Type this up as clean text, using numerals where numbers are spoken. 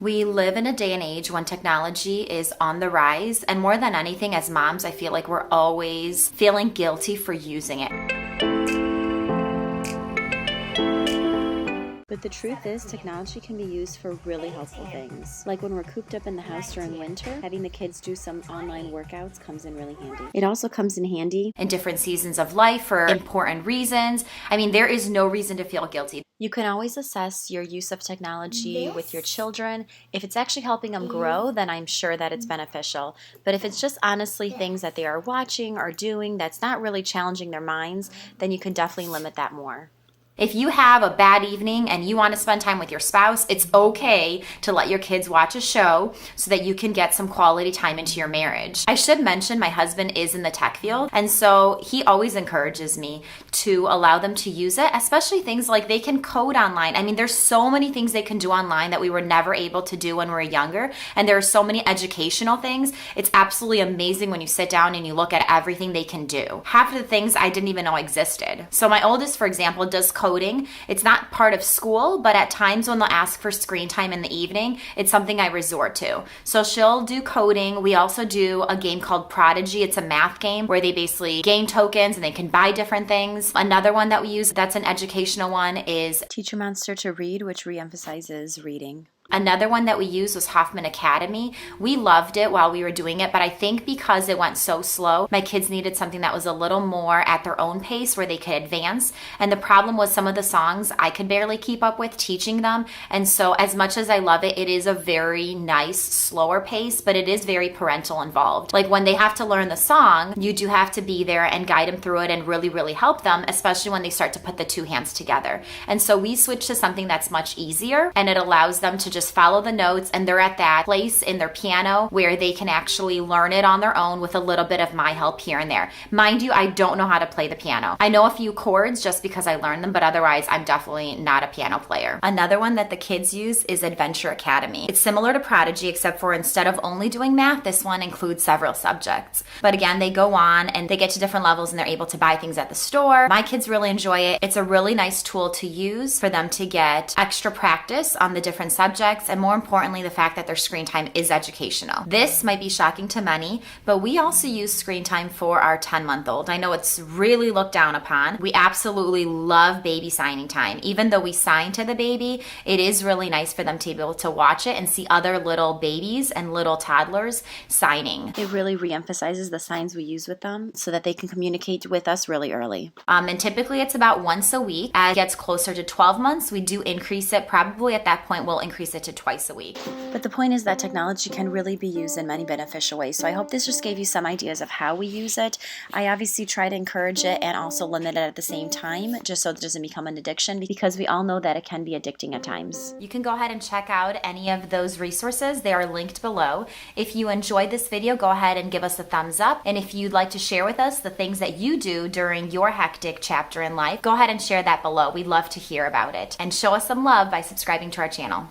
We live in a day and age when technology is on the rise, and more than anything, as moms, I feel like we're always feeling guilty for using it. But the truth is, technology can be used for really helpful things. Like when we're cooped up in the house during winter, having the kids do some online workouts comes in really handy. It also comes in handy In different seasons of life for important reasons. I mean, there is no reason to feel guilty. You can always assess your use of technology with your children. If it's actually helping them grow, then I'm sure that it's beneficial. But if it's just honestly things that they are watching or doing that's not really challenging their minds, then you can definitely limit that more. If you have a bad evening and you want to spend time with your spouse, it's okay to let your kids watch a show so that you can get some quality time into your marriage. I should mention my husband is in the tech field, and so he always encourages me to allow them to use it, especially things like they can code online. I mean, there's so many things they can do online that we were never able to do when we were younger, and there are so many educational things. It's absolutely amazing when you sit down and you look at everything they can do. Half of the things I didn't even know existed. So my oldest, for example, does coding. It's not part of school, but at times when they'll ask for screen time in the evening, it's something I resort to. So she'll do coding. We also do a game called Prodigy. It's a math game where they basically gain tokens and they can buy different things. Another one that we use that's an educational one is Teach Your Monster to Read, which reemphasizes reading. Another one that we used was Hoffman Academy. We loved it while we were doing it, but I think because it went so slow, my kids needed something that was a little more at their own pace where they could advance. And the problem was some of the songs I could barely keep up with teaching them. And so as much as I love it, it is a very nice, slower pace, but it is very parental involved. Like when they have to learn the song, you do have to be there and guide them through it and really, really help them, especially when they start to put the two hands together. And so we switched to something that's much easier, and it allows them to just follow the notes, and they're at that place in their piano where they can actually learn it on their own with a little bit of my help here and there. Mind you, I don't know how to play the piano. I know a few chords just because I learned them, but otherwise I'm definitely not a piano player. Another one that the kids use is Adventure Academy. It's similar to Prodigy, except for instead of only doing math, this one includes several subjects. But again, they go on and they get to different levels and they're able to buy things at the store. My kids really enjoy it. It's a really nice tool to use for them to get extra practice on the different subjects, and more importantly, the fact that their screen time is educational. This might be shocking to many, but we also use screen time for our 10-month-old. I know it's really looked down upon. We absolutely love baby signing time. Even though we sign to the baby, it is really nice for them to be able to watch it and see other little babies and little toddlers signing. It really reemphasizes the signs we use with them so that they can communicate with us really early. And typically it's about once a week. As it gets closer to 12 months, we do increase it. Probably at that point, we'll increase it to twice a week. But the point is that technology can really be used in many beneficial ways. So I hope this just gave you some ideas of how we use it. I obviously try to encourage it and also limit it at the same time, just so it doesn't become an addiction, because we all know that it can be addicting at times. You can go ahead and check out any of those resources. They are linked below. If you enjoyed this video, go ahead and give us a thumbs up. And if you'd like to share with us the things that you do during your hectic chapter in life, go ahead and share that below. We'd love to hear about it. And show us some love by subscribing to our channel.